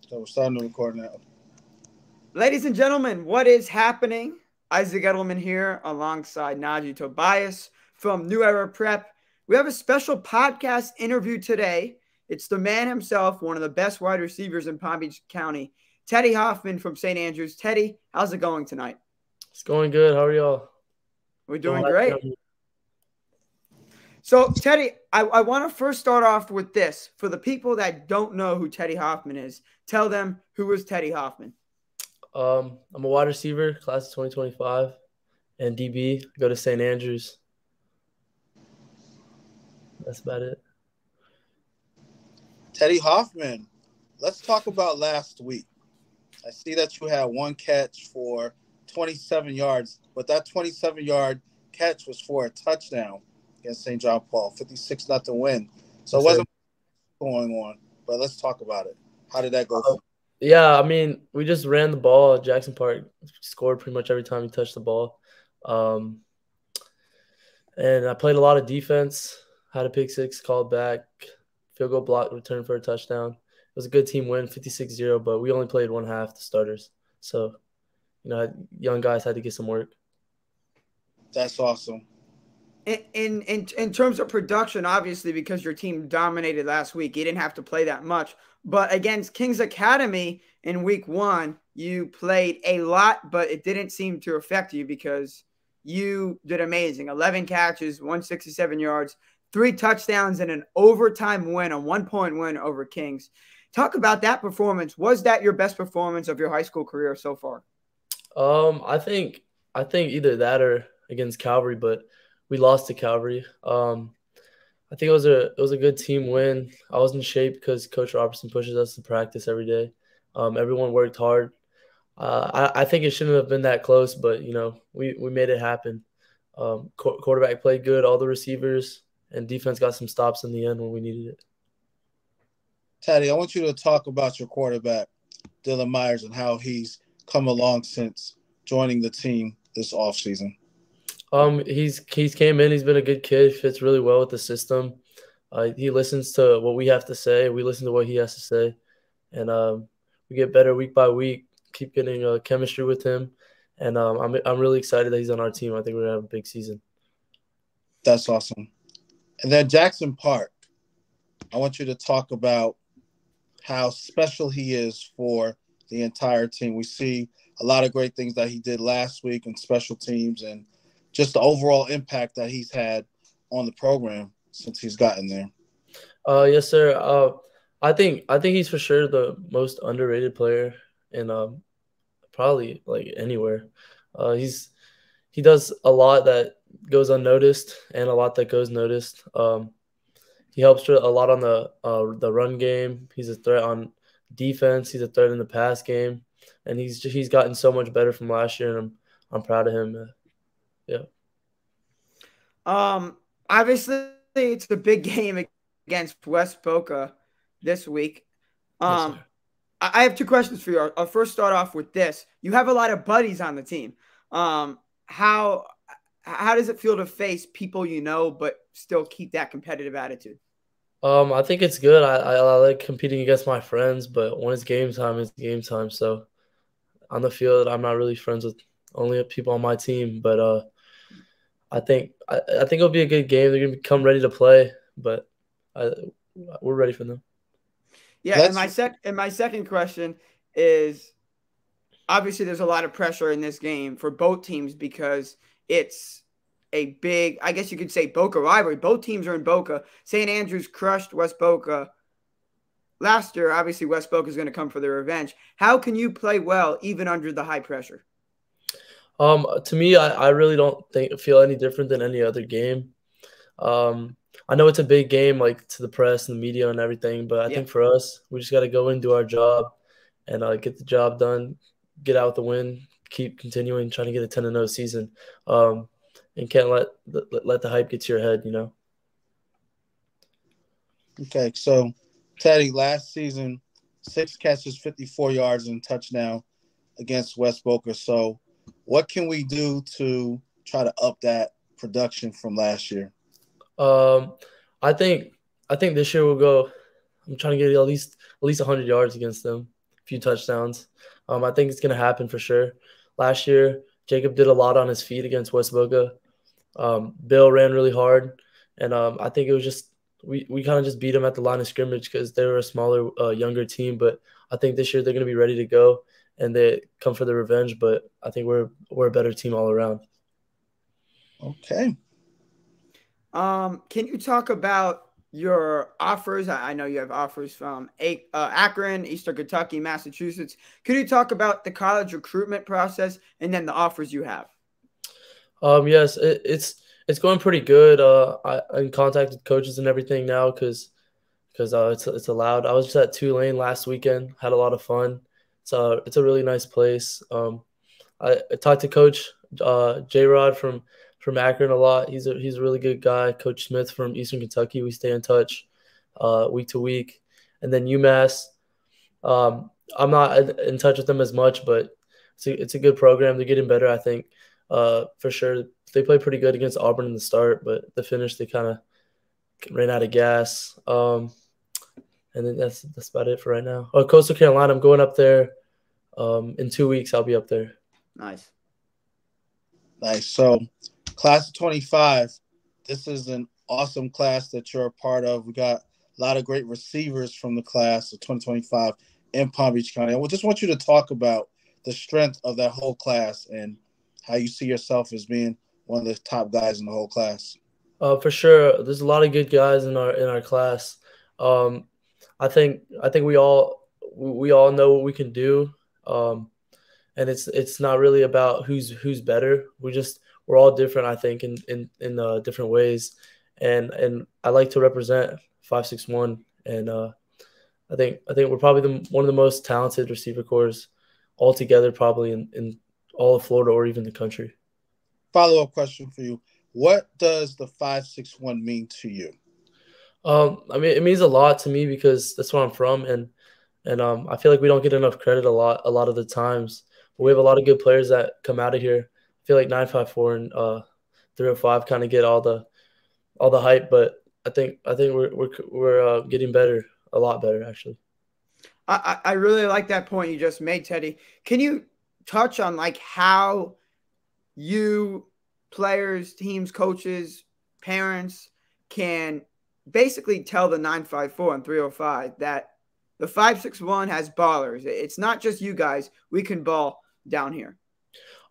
So we're starting to record now. Ladies and gentlemen, what is happening? Isaac Edelman here alongside Naji Tobias from New Era Prep. We have a special podcast interview today. It's the man himself, one of the best wide receivers in Palm Beach County, Teddy Hoffman from St. Andrews. Teddy, how's it going tonight? It's going good. How are y'all? We're doing great. So, Teddy, I want to first start off with this. For the people that don't know who Teddy Hoffman is, tell them who is Teddy Hoffman. I'm a wide receiver, class of 2025, and DB. I go to St. Andrews. That's about it. Teddy Hoffman, let's talk about last week. I see that you had one catch for 27 yards, but that 27-yard catch was for a touchdown against St. John Paul, 56-0 win. So it wasn't going on, but let's talk about it. How did that go for you? Yeah, I mean, we just ran the ball. Jackson Park scored pretty much every time he touched the ball. And I played a lot of defense, had a pick six, called back, field goal block, return for a touchdown. It was a good team win, 56-0, but we only played one half, the starters. So, young guys had to get some work. That's awesome. In terms of production, obviously, because your team dominated last week, you didn't have to play that much. But against Kings Academy in week 1, you played a lot, but it didn't seem to affect you because you did amazing. 11 catches, 167 yards, 3 touchdowns, and an overtime win, a 1-point win over Kings. Talk about that performance. Was that your best performance of your high school career so far? I think either that or against Calvary, but we lost to Calvary. I think it was a good team win. I was in shape because Coach Robertson pushes us to practice every day. Everyone worked hard. I think it shouldn't have been that close, but we made it happen. Quarterback played good, all the receivers, and defense got some stops in the end when we needed it. Teddy, I want you to talk about your quarterback, Dylan Myers, and how he's come along since joining the team this offseason. He's came in. He's been a good kid. Fits really well with the system. He listens to what we have to say. We listen to what he has to say, and we get better week by week. Keep getting chemistry with him, and I'm really excited that he's on our team. I think we're gonna have a big season. That's awesome. And then Jackson Park, I want you to talk about how special he is for the entire team. We see a lot of great things that he did last week in special teams and just the overall impact that he's had on the program since he's gotten there. Yes, sir. I think he's for sure the most underrated player in probably like anywhere. He does a lot that goes unnoticed and a lot that goes noticed. He helps a lot on the run game. He's a threat on defense. He's a threat in the pass game, and he's gotten so much better from last year, and I'm proud of him. Yeah. Obviously, it's a big game against West Boca this week. Yes, I have 2 questions for you. I'll first start off with this. You have a lot of buddies on the team. How does it feel to face people but still keep that competitive attitude? I think it's good. I like competing against my friends, but when it's game time, it's game time. So on the field, I'm not really friends with only people on my team, but I think it'll be a good game. They're gonna come ready to play, but we're ready for them. Yeah, and my second question is, obviously there's a lot of pressure in this game for both teams because it's a big, I guess you could say, Boca rivalry. Both teams are in Boca. St. Andrews crushed West Boca last year. Obviously, West Boca is going to come for their revenge. How can you play well even under the high pressure? To me, I really don't feel any different than any other game. I know it's a big game, like to the press and the media and everything, but I think for us, we just got to go in, do our job, and get the job done, get out with the win, keep continuing trying to get a 10-0 season, and can't let the hype get to your head, Okay, so Teddy, last season, 6 catches, 54 yards, and touchdown against West Boca. So what can we do to try to up that production from last year? I think this year we'll go. I'm trying to get at least 100 yards against them. few touchdowns. I think it's gonna happen for sure. Last year, Jacob did a lot on his feet against West Boca. Bill ran really hard, and I think it was just we kind of just beat them at the line of scrimmage because they were a smaller, younger team. But I think this year they're going to be ready to go and they come for the revenge. But I think we're a better team all around. Okay. Can you talk about your offers? I know you have offers from Akron, Eastern Kentucky, Massachusetts. Could you talk about the college recruitment process and then the offers you have? Yes, it's going pretty good. I'm in contact with coaches and everything now because it's allowed. I was just at Tulane last weekend, had a lot of fun. It's a really nice place. I talked to Coach J Rod from Akron a lot. He's a really good guy. Coach Smith from Eastern Kentucky. We stay in touch week to week. And then UMass, I'm not in touch with them as much, but it's a good program. They're getting better, I think, for sure. They played pretty good against Auburn in the start, but the finish they kind of ran out of gas. And then that's about it for right now. Oh, Coastal Carolina, I'm going up there in 2 weeks. I'll be up there. Nice. So, class of 25, this is an awesome class that you're a part of. We got a lot of great receivers from the class of 2025 in Palm Beach County. I just want you to talk about the strength of that whole class and how you see yourself as being one of the top guys in the whole class. For sure, there's a lot of good guys in our class. I think we all know what we can do, and it's not really about who's better. We're all different, I think, in different ways, and I like to represent 561, and I think we're probably one of the most talented receiver corps altogether, probably in all of Florida or even the country. Follow-up question for you. What does the 561 mean to you? I mean, it means a lot to me because that's where I'm from, and I feel like we don't get enough credit a lot of the times. But we have a lot of good players that come out of here. I feel like 954 and 305 kind of get all the hype, but I think we're getting better, a lot better actually. I really like that point you just made, Teddy. Can you touch on like how you players, teams, coaches, parents can basically tell the 954 and 305 that the 561 has ballers. It's not just you guys. We can ball down here.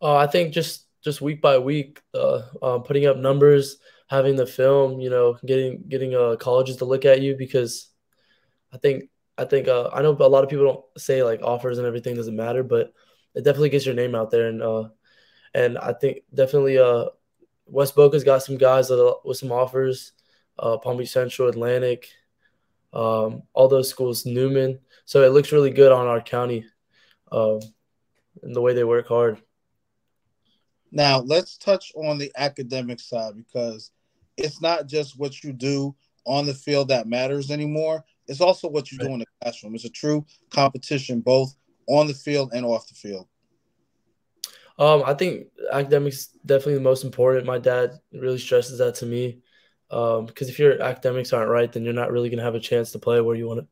I think just week by week, putting up numbers, having the film, getting colleges to look at you, because I think I know a lot of people don't say like offers and everything doesn't matter, but it definitely gets your name out there, and I think definitely West Boca's got some guys with some offers, Palm Beach Central, Atlantic, all those schools, Newman. So it looks really good on our county, and the way they work hard. Now, let's touch on the academic side, because it's not just what you do on the field that matters anymore. It's also what you do in the classroom. It's a true competition, both on the field and off the field. I think academics definitely the most important. My dad really stresses that to me, because if your academics aren't right, then you're not really going to have a chance to play where you want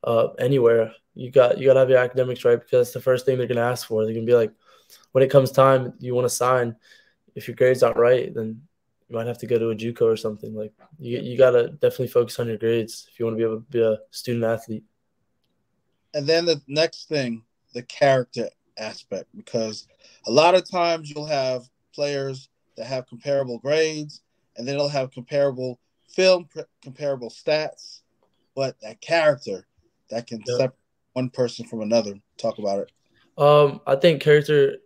to, anywhere. You got to have your academics right, because that's the first thing they're going to ask for. They're going to be like, when it comes time, you want to sign. If your grades aren't right, then you might have to go to a JUCO or something. Like you got to definitely focus on your grades if you want to be able to be a student athlete. And then the next thing, the character aspect, because a lot of times you'll have players that have comparable grades, and then they'll have comparable film, comparable stats, but that character that can separate one person from another. Talk about it. I think character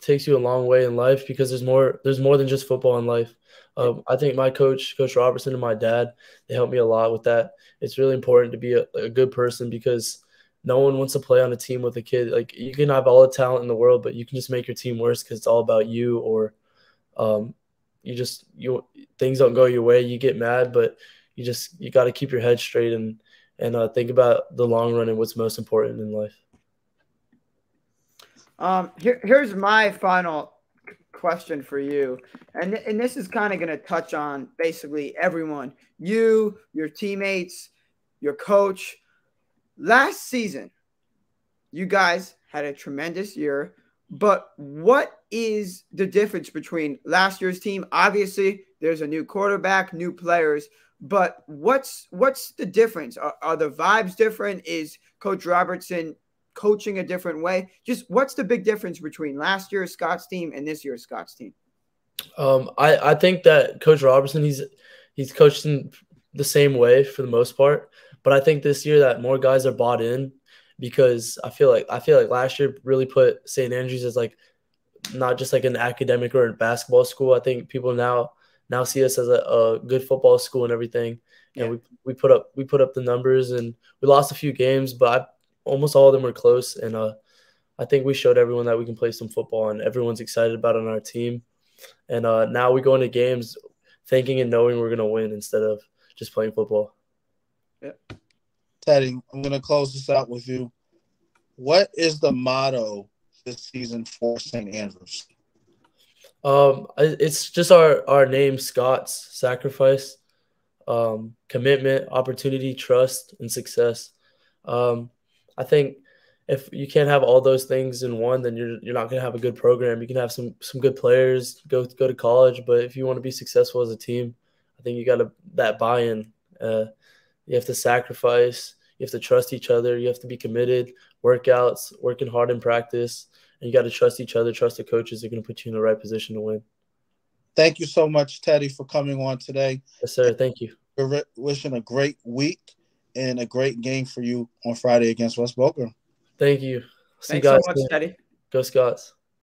takes you a long way in life, because there's more than just football in life. I think my Coach Robertson, and my dad, they helped me a lot with that. It's really important to be a good person, because no one wants to play on a team with a kid. Like, you can have all the talent in the world, but you can just make your team worse because it's all about you, or things don't go your way. You get mad, but you got to keep your head straight and think about the long run and what's most important in life. Here's my final question for you, and this is kind of going to touch on basically everyone, your teammates, your coach. Last season, you guys had a tremendous year. But what is the difference between last year's team? Obviously, there's a new quarterback, new players. But what's the difference? Are the vibes different? Is Coach Robertson coaching a different way? Just what's the big difference between last year's Scott's team and this year's Scott's team? I think that Coach Robertson, he's coached in the same way for the most part, but I think this year that more guys are bought in, because I feel like last year really put St. Andrews as like not just like an academic or a basketball school. I think people now see us as a good football school and everything. And Yeah. we put up the numbers, and we lost a few games, but almost all of them were close. And I think we showed everyone that we can play some football, and everyone's excited about it on our team. And now we go into games thinking and knowing we're gonna win instead of just playing football. Yeah. Teddy, I'm going to close this out with you. What is the motto this season for St. Andrews? It's just our name, Scott's: sacrifice, commitment, opportunity, trust, and success. I think if you can't have all those things in one, then you're not going to have a good program. You can have some good players, go to college, but if you want to be successful as a team, I think you got that buy-in. You have to sacrifice. You have to trust each other. You have to be committed. Workouts, working hard in practice, and you got to trust each other. Trust the coaches. They're going to put you in the right position to win. Thank you so much, Teddy, for coming on today. Yes, sir. Thank you. We're wishing a great week and a great game for you on Friday against West Boca. Thank you. Thanks so much, Teddy. Go Scots.